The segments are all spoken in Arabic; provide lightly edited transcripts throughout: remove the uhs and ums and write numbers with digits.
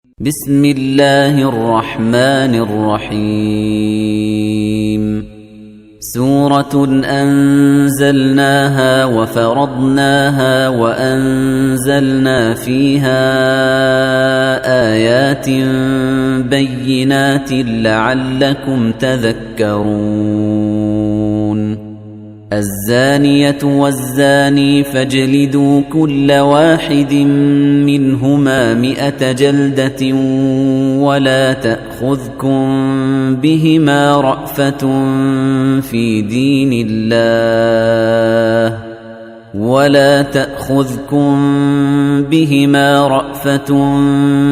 بسم الله الرحمن الرحيم سورة أنزلناها وفرضناها وأنزلنا فيها آيات بينات لعلكم تذكرون الزانية والزاني فاجلدوا كل واحد منهما 100 جلدة ولا تأخذكم بهما رأفة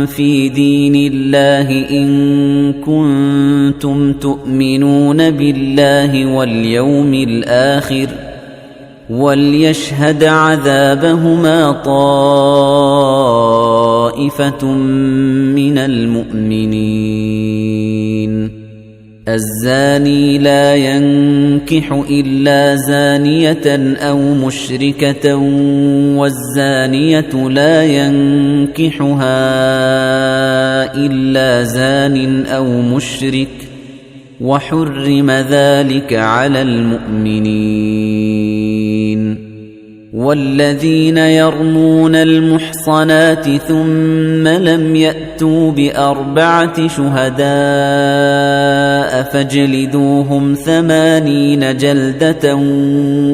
في دين الله إن كنتم تؤمنون بالله واليوم الآخر وليشهد عذابهما طائفة من المؤمنين الزاني لا ينكح إلا زانية أو مشركة والزانية لا ينكحها إلا زان أو مشرك وحرم ذلك على المؤمنين والذين يرمون المحصنات ثم لم يأتوا ب4 شهداء فاجلدوهم 80 جلدة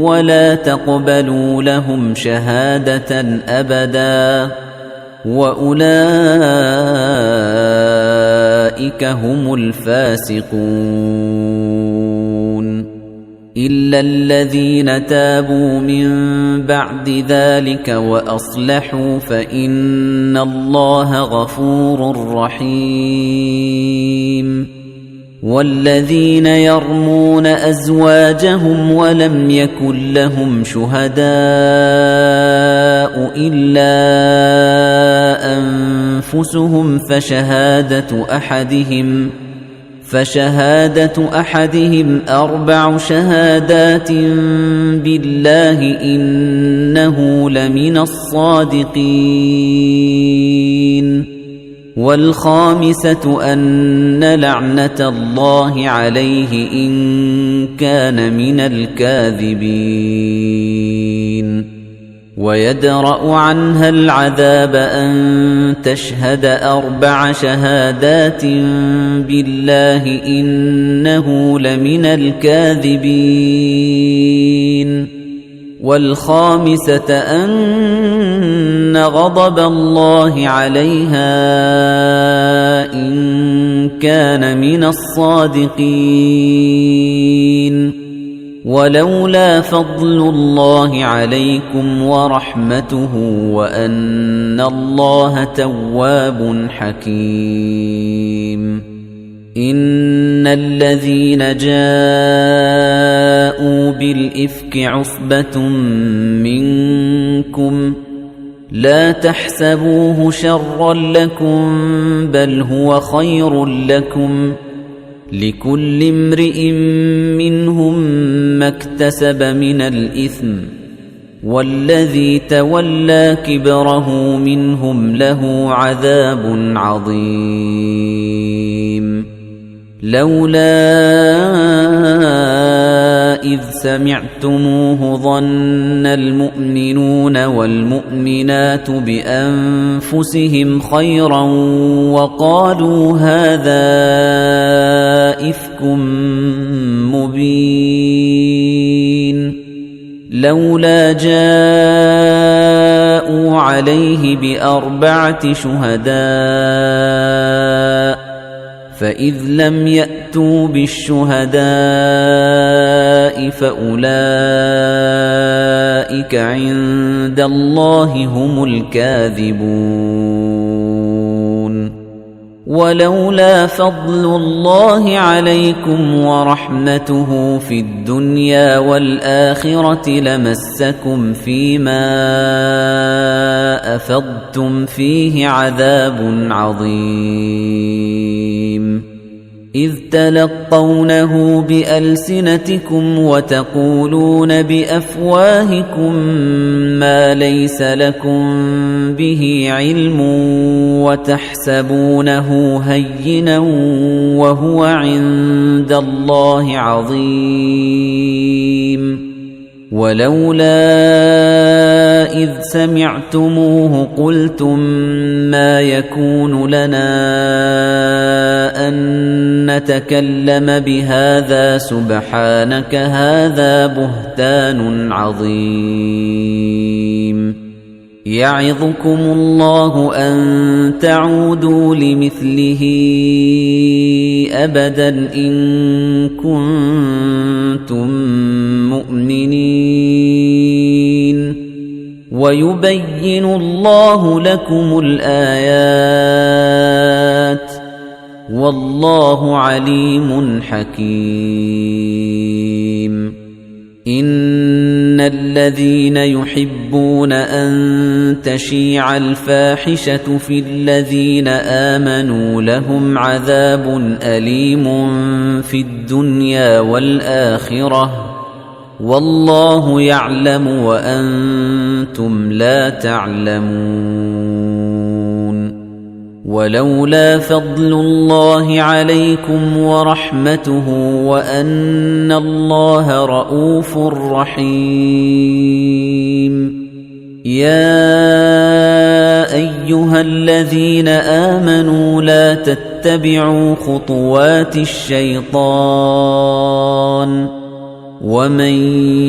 ولا تقبلوا لهم شهادة أبدا وأولئك هم الفاسقون إلا الذين تابوا من بعد ذلك وأصلحوا فإن الله غفور رحيم والذين يرمون أزواجهم ولم يكن لهم شهداء إلا أنفسهم فشهادة أحدهم 4 شهادات بالله إنه لمن الصادقين والخامسة أن لعنة الله عليه إن كان من الكاذبين ويدرأ عنها العذاب أن تشهد 4 شهادات بالله إنه لمن الكاذبين والخامسة أن غضب الله عليها إن كان من الصادقين ولولا فضل الله عليكم ورحمته وأن الله تواب حكيم إن الذين جاءوا بالإفك عصبة منكم لا تحسبوه شرا لكم بل هو خير لكم لكل امرئ منهم ما اكتسب من الإثم والذي تولى كبره منهم له عذاب عظيم لولا إذ سمعتموه ظن المؤمنون والمؤمنات بأنفسهم خيرا وقالوا هذا إفك مبين لولا جاءوا عليه ب4 شهداء فإذ لم يأتوا بالشهداء فأولئك عند الله هم الكاذبون ولولا فضل الله عليكم ورحمته في الدنيا والآخرة لمسكم فيما أفضتم فيه عذاب عظيم إذ تلقونه بألسنتكم وتقولون بأفواهكم ما ليس لكم به علم وتحسبونه هينا وهو عند الله عظيم ولولا إذ سمعتموه قلتم ما يكون لنا أن نتكلم بهذا سبحانك هذا بهتان عظيم يعظكم الله أن تعودوا لمثله أبدا إن كنتم مؤمنين ويبين الله لكم الآيات والله عليم حكيم إن الذين يحبون أن تشيع الفاحشة في الذين آمنوا لهم عذاب أليم في الدنيا والآخرة والله يعلم وأنتم لا تعلمون ولولا فضل الله عليكم ورحمته وأن الله رؤوف رحيم يا أيها الذين آمنوا لا تتبعوا خطوات الشيطان ومن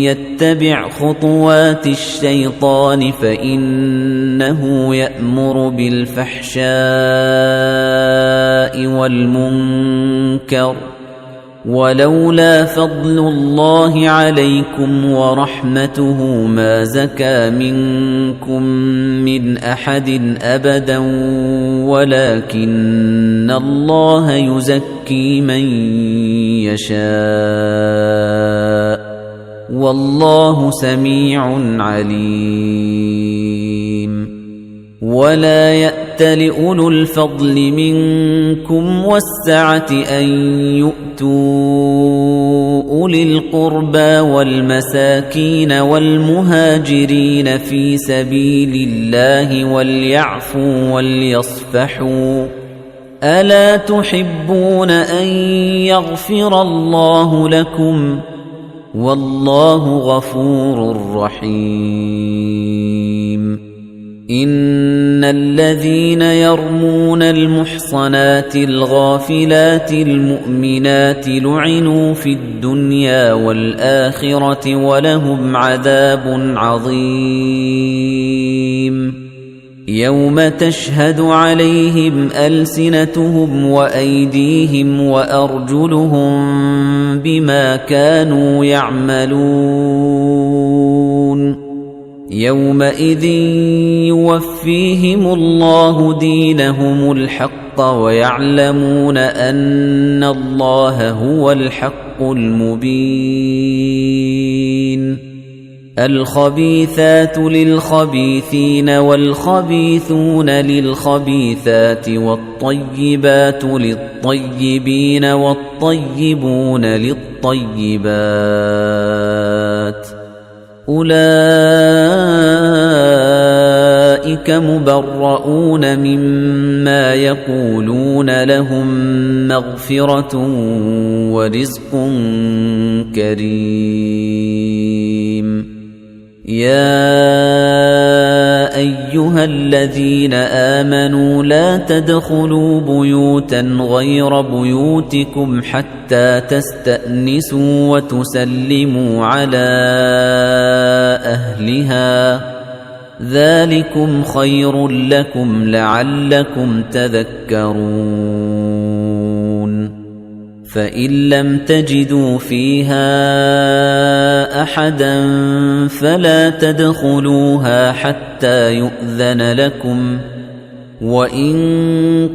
يتبع خطوات الشيطان فإنه يأمر بالفحشاء والمنكر ولولا فضل الله عليكم ورحمته ما زكى منكم من أحد أبدا ولكن الله يزكي من يشاء والله سميع عليم ولا يأتل أولو الفضل منكم والسعة أن يؤتوا أولي القربى والمساكين والمهاجرين في سبيل الله وليعفوا وليصفحوا ألا تحبون أن يغفر الله لكم والله غفور رحيم إن الذين يرمون المحصنات الغافلات المؤمنات لعنوا في الدنيا والآخرة ولهم عذاب عظيم يوم تشهد عليهم ألسنتهم وأيديهم وأرجلهم بما كانوا يعملون يومئذ يوفيهم الله دينهم الحق ويعلمون أن الله هو الحق المبين الخبيثات للخبيثين والخبيثون للخبيثات والطيبات للطيبين والطيبون للطيبات أولئك مبرؤون مما يقولون لهم مغفرة ورزق كريم يا أيها الذين آمنوا لا تدخلوا بيوتا غير بيوتكم حتى تستأنسوا وتسلموا على أهلها ذلكم خير لكم لعلكم تذكرون فإن لم تجدوا فيها أحدا فلا تدخلوها حتى يؤذن لكم وإن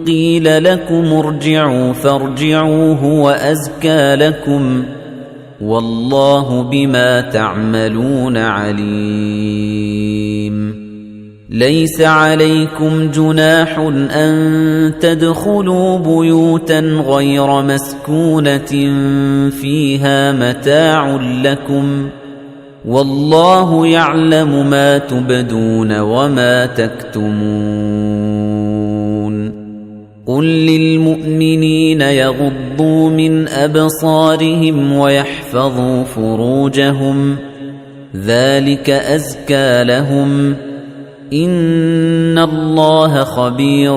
قيل لكم ارجعوا فارجعوا هو أزكى لكم والله بما تعملون عليم ليس عليكم جناح أن تدخلوا بيوتا غير مسكونة فيها متاع لكم والله يعلم ما تبدون وما تكتمون قل للمؤمنين يغضوا من أبصارهم ويحفظوا فروجهم ذلك أزكى لهم إن الله خبير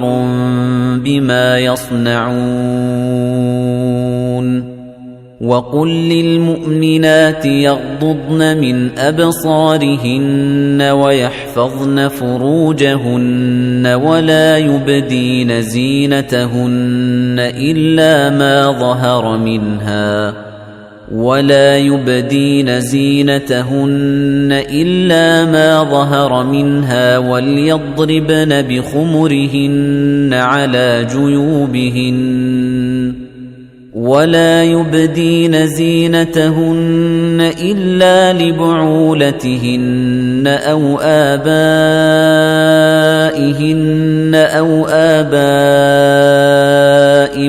بما يصنعون وقل للمؤمنات يغضضن من أبصارهن ويحفظن فروجهن ولا يبدين زينتهن إلا ما ظهر منها وليضربن بخمرهن على جيوبهن ولا يبدين زينتهن إلا لبعولتهن أو آباء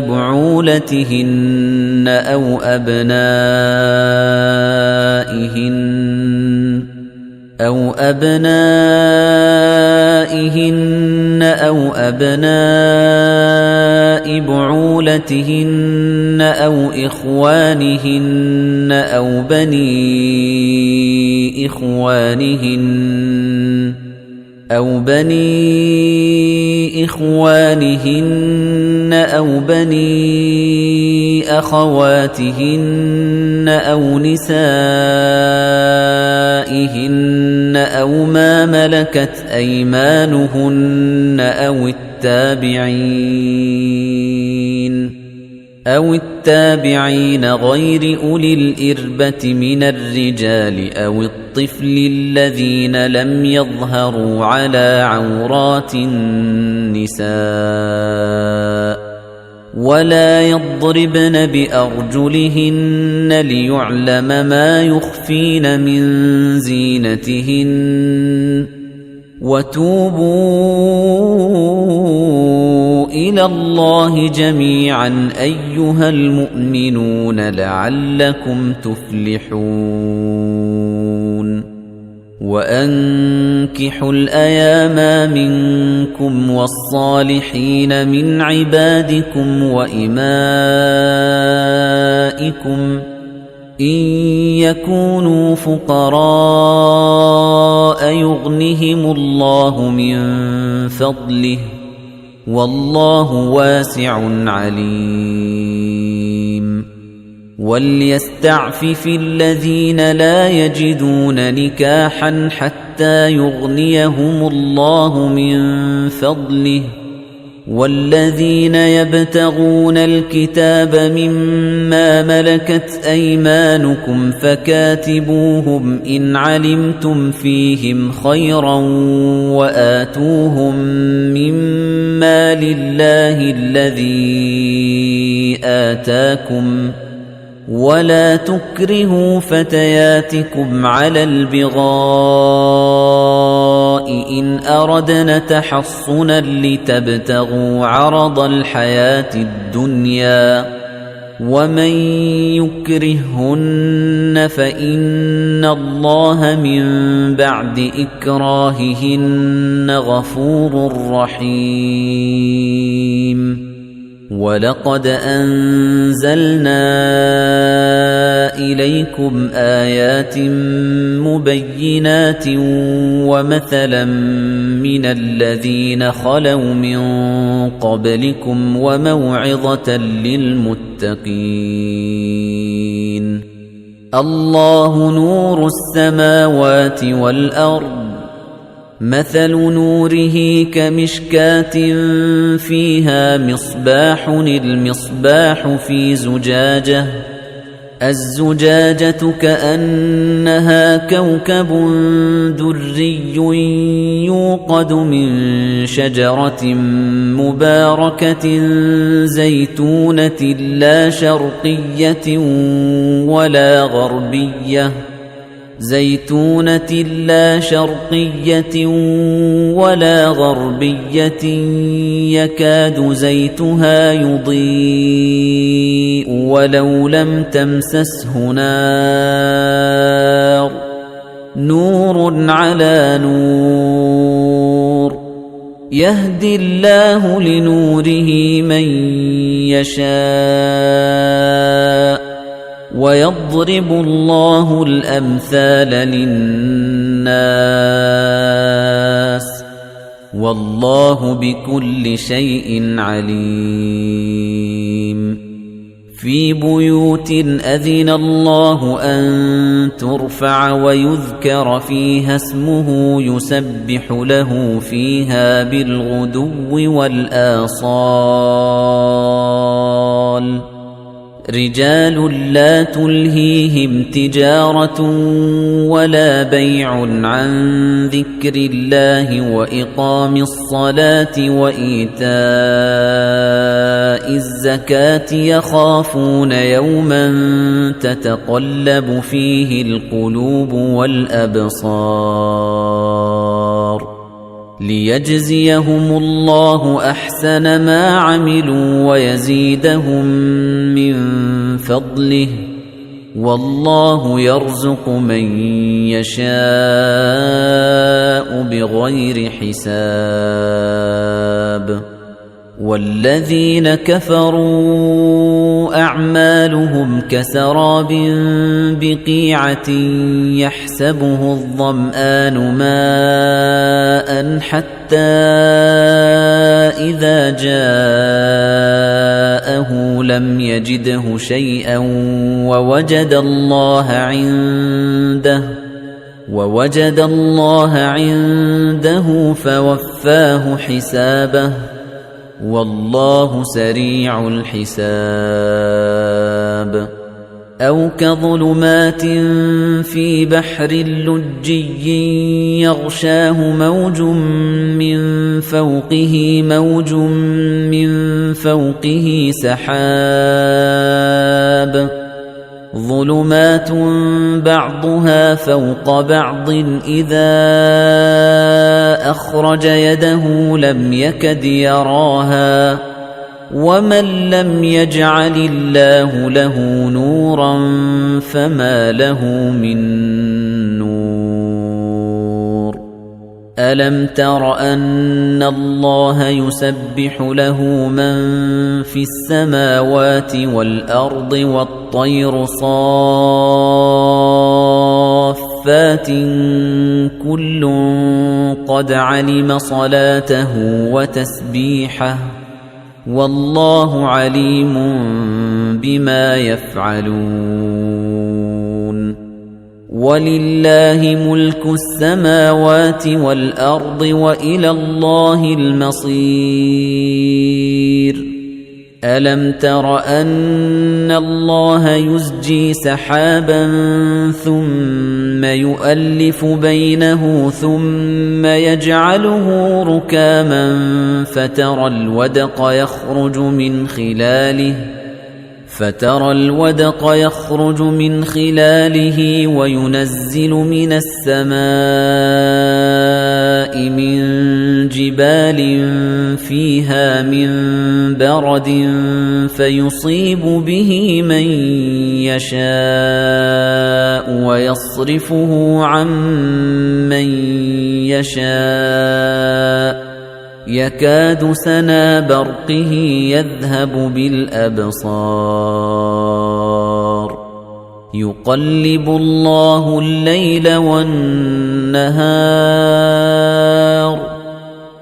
بعولتهن أو أبنائهن بعولتهن أو إخوانهن أو بني إخوانهن أو بني أخواتهن أو نسائهن أو ما ملكت أيمانهن أو التابعين غير أولي الإربة من الرجال أو الطفل الذين لم يظهروا على عورات النساء ولا يضربن بأرجلهن ليعلم ما يخفين من زينتهن وتوبوا إلى الله جميعا أيها المؤمنون لعلكم تفلحون وأنكحوا الأيام منكم والصالحين من عبادكم وإمائكم إن يكونوا فقراء يغنهم الله من فضله والله واسع عليم وليستعفف الذين لا يجدون نكاحا حتى يغنيهم الله من فضله والذين يبتغون الكتاب مما ملكت أيمانكم فكاتبوهم إن علمتم فيهم خيرا وآتوهم مما لله الذي آتاكم ولا تكرهوا فتياتكم على البغاء إن أردنا تحصنا لتبتغوا عرض الحياة الدنيا ومن يكرهن فإن الله من بعد إكراههن غفور رحيم ولقد أنزلنا إليكم آيات مبينات ومثلا من الذين خلوا من قبلكم وموعظة للمتقين الله نور السماوات والأرض مثل نوره كمشكاة فيها مصباح المصباح في زجاجة الزجاجة كأنها كوكب دري يوقد من شجرة مباركة زيتونة لا شرقية ولا غربية زيتونة لا شرقية ولا غربية يكاد زيتها يضيء ولو لم تمسسه نار نور على نور يهدي الله لنوره من يشاء ويضرب الله الأمثال للناس والله بكل شيء عليم في بيوت أذن الله أن ترفع ويذكر فيها اسمه يسبح له فيها بالغدو والآصال رجال لا تلهيهم تجارة ولا بيع عن ذكر الله وإقام الصلاة وإيتاء الزكاة يخافون يوما تتقلب فيه القلوب والأبصار ليجزيهم الله أحسن ما عملوا ويزيدهم من فضله والله يرزق من يشاء بغير حساب والذين كفروا أعمالهم كسراب بقيعة يحسبه الظمآن ماء حتى إذا جاءه لم يجده شيئا ووجد الله عنده فوفاه حسابه والله سريع الحساب أو كظلمات في بحر لجي يغشاه موج من فوقه سحاب ظلمات بعضها فوق بعض إذا أخرج يده لم يكد يراها ومن لم يجعل الله له نورا فما له من نور ألم تر أن الله يسبح له من في السماوات والأرض والطير صافات كل قد علم صلاته وتسبيحه والله عليم بما يفعلون ولله ملك السماوات والأرض وإلى الله المصير ألم تر أن الله يزجي سحابا ثم يؤلف بينه ثم يجعله ركاما فترى الودق يخرج من خلاله وينزل من السماء من جبال فيها من برد فيصيب به من يشاء ويصرفه عن من يشاء يكاد سنا برقه يذهب بالأبصار يقلب الله الليل والنهار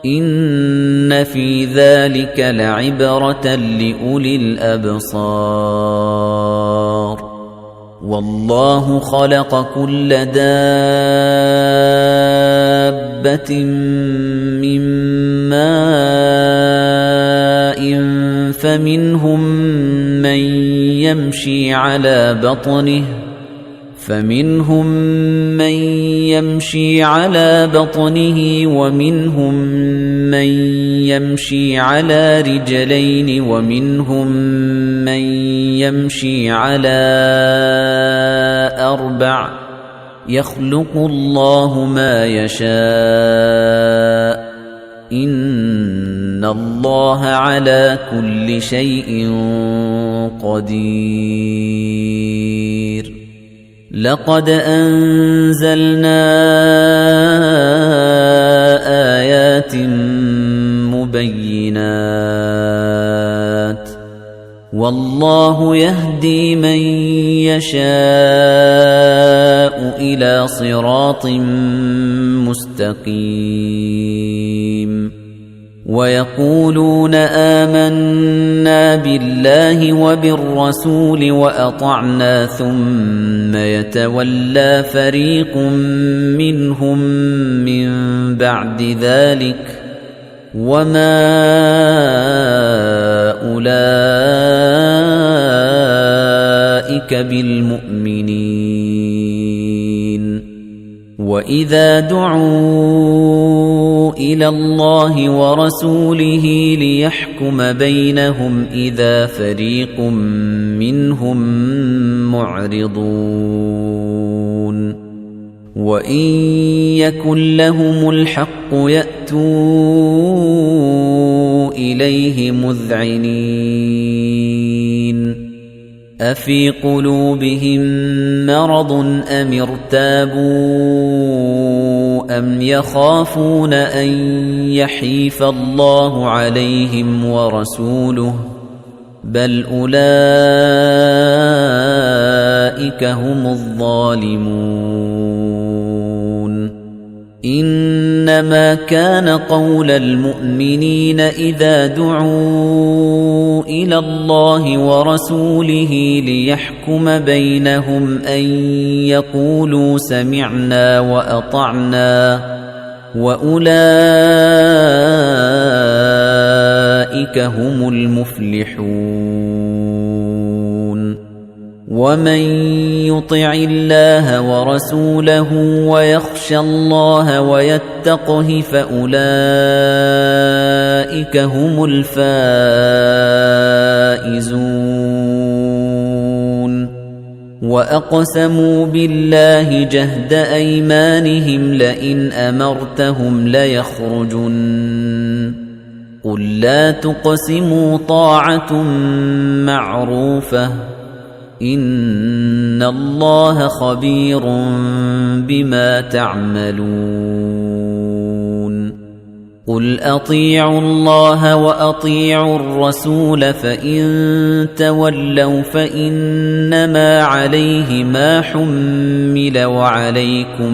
إن في ذلك لعبرة لأولي الأبصار والله خلق كل دابة من ماء فمنهم من يمشي على بطنه ومنهم من يمشي على رجلين ومنهم من يمشي على 4 يخلق الله ما يشاء إن الله على كل شيء قدير لقد أنزلنا آيات مبينات والله يهدي من يشاء إلى صراط مستقيم ويقولون آمنا بالله وبالرسول وأطعنا ثم يتولى فريق منهم من بعد ذلك وما أولئك بالمؤمنين وإذا دعوا إلى الله ورسوله ليحكم بينهم إذا فريق منهم معرضون وإن يكن لهم الحق يأتوا إليه مذعنين أفي قلوبهم مرض أم ارتابوا أم يخافون أن يحيف الله عليهم ورسوله بل أولئك هم الظالمون إنما كان قول المؤمنين إذا دعوا إلى الله ورسوله ليحكم بينهم أن يقولوا سمعنا وأطعنا وأولئك هم المفلحون ومن يطع الله ورسوله ويخشى الله ويتقه فأولئك هم الفائزون وأقسموا بالله جهد أيمانهم لئن أمرتهم ليخرجن قل لا تقسموا طاعة معروفة إن الله خبير بما تعملون قل أطيعوا الله وأطيعوا الرسول فإن تولوا فإنما عليه ما حمل وعليكم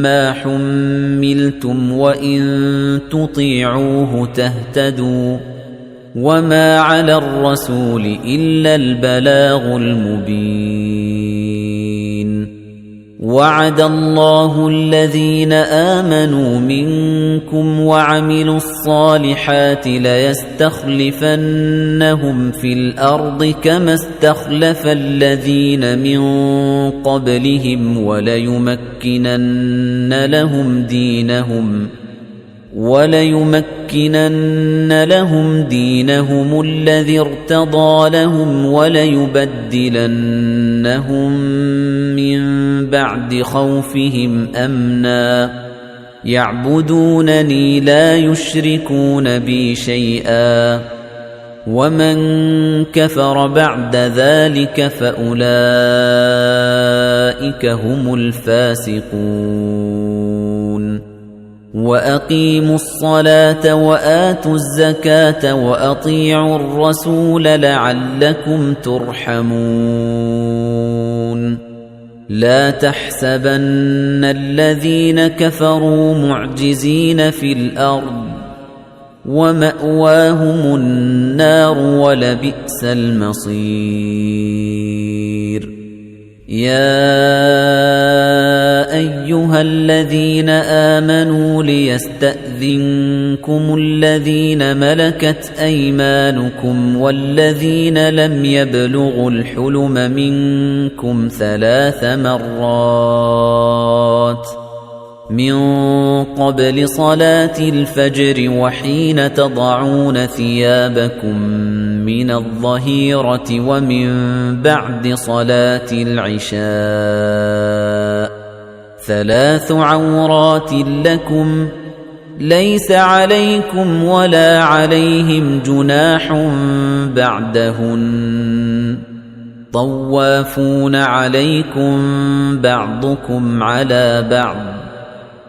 ما حملتم وإن تطيعوه تهتدوا وما على الرسول إلا البلاغ المبين وعد الله الذين آمنوا منكم وعملوا الصالحات ليستخلفنهم في الأرض كما استخلف الذين من قبلهم وليمكنن لهم دينهم الذي ارتضى لهم وليبدلنهم من بعد خوفهم أمنا يعبدونني لا يشركون بي شيئا ومن كفر بعد ذلك فأولئك هم الفاسقون وأقيموا الصلاة وآتوا الزكاة وأطيعوا الرسول لعلكم ترحمون لا تحسبن الذين كفروا معجزين في الأرض ومأواهم النار ولبئس المصير يا أيها الذين آمنوا ليستأذنكم الذين ملكت أيمانكم والذين لم يبلغوا الحلم منكم 3 مرات من قبل صلاة الفجر وحين تضعون ثيابكم من الظهيرة ومن بعد صلاة العشاء 3 عورات لكم ليس عليكم ولا عليهم جناح بعدهن طوافون عليكم بعضكم على بعض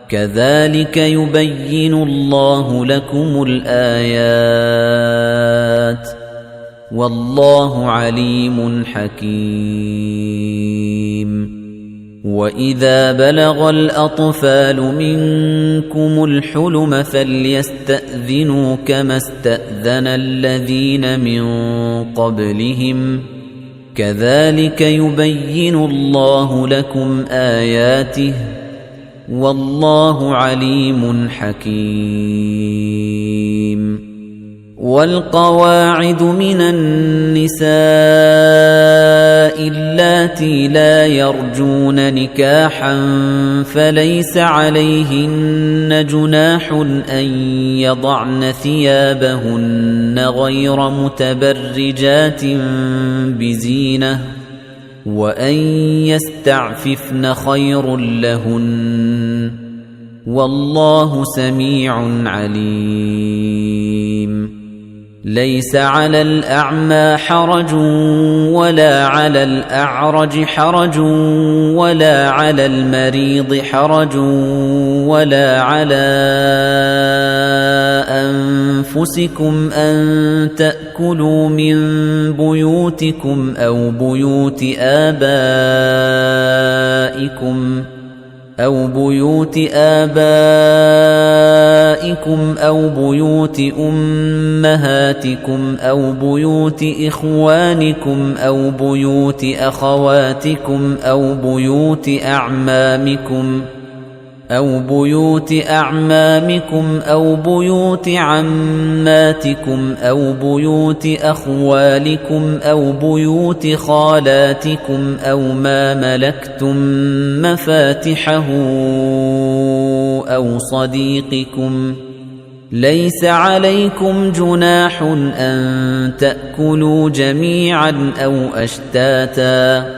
كذلك يبين الله لكم الآيات والله عليم حكيم وإذا بلغ الأطفال منكم الحلم فليستأذنوا كما استأذن الذين من قبلهم كذلك يبين الله لكم آياته والله عليم حكيم والقواعد من النساء اللاتي لا يرجون نكاحا فليس عليهن جناح أن يضعن ثيابهن غير متبرجات بزينة وأن يستعففن خير لهن والله سميع عليم ليس على الأعمى حرج ولا على الأعرج حرج ولا على المريض حرج ولا على أنفسكم أن تأكلوا من بيوتكم أو بيوت آبائكم أو بيوت أمهاتكم أو بيوت إخوانكم أو بيوت أخواتكم أو بيوت أعمامكم أو بيوت عماتكم أو بيوت أخوالكم أو بيوت خالاتكم أو ما ملكتم مفاتحه أو صديقكم ليس عليكم جناح أن تأكلوا جميعا أو أشتاتا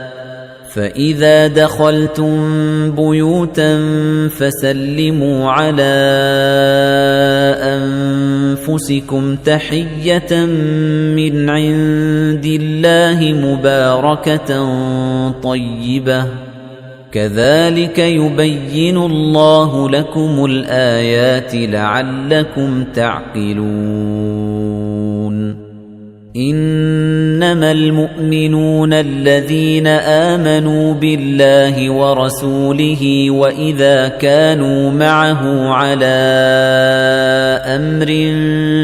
فإذا دخلتم بيوتا فسلموا على أنفسكم تحية من عند الله مباركة طيبة كذلك يبين الله لكم الآيات لعلكم تعقلون إنما المؤمنون الذين آمنوا بالله ورسوله وإذا كانوا معه على أمر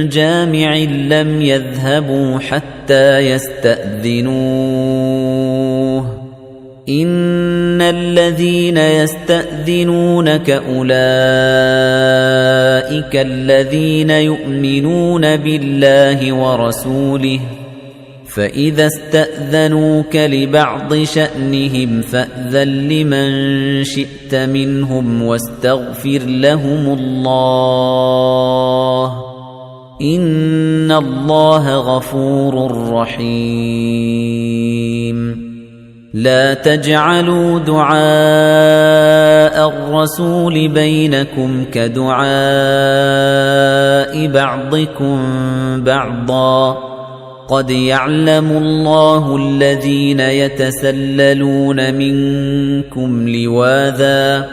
جامع لم يذهبوا حتى يستأذنوه إن الذين يستأذنونك أولئك الذين يؤمنون بالله ورسوله فإذا استأذنوك لبعض شأنهم فأذن لمن شئت منهم واستغفر لهم الله إن الله غفور رحيم لا تجعلوا دعاء الرسول بينكم كدعاء بعضكم بعضا قد يعلم الله الذين يتسللون منكم لواذا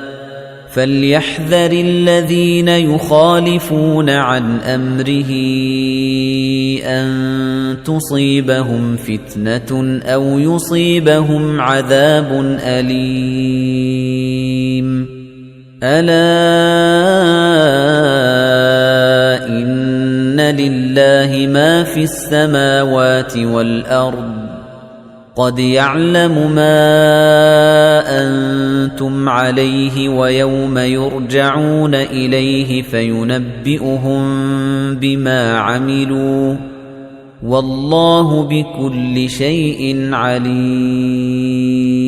فليحذر الذين يخالفون عن أمره أن تصيبهم فتنة أو يصيبهم عذاب أليم ألا إن لله ما في السماوات والأرض قد يعلم ما أنتم عليه ويوم يرجعون إليه فينبئهم بما عملوا والله بكل شيء عليم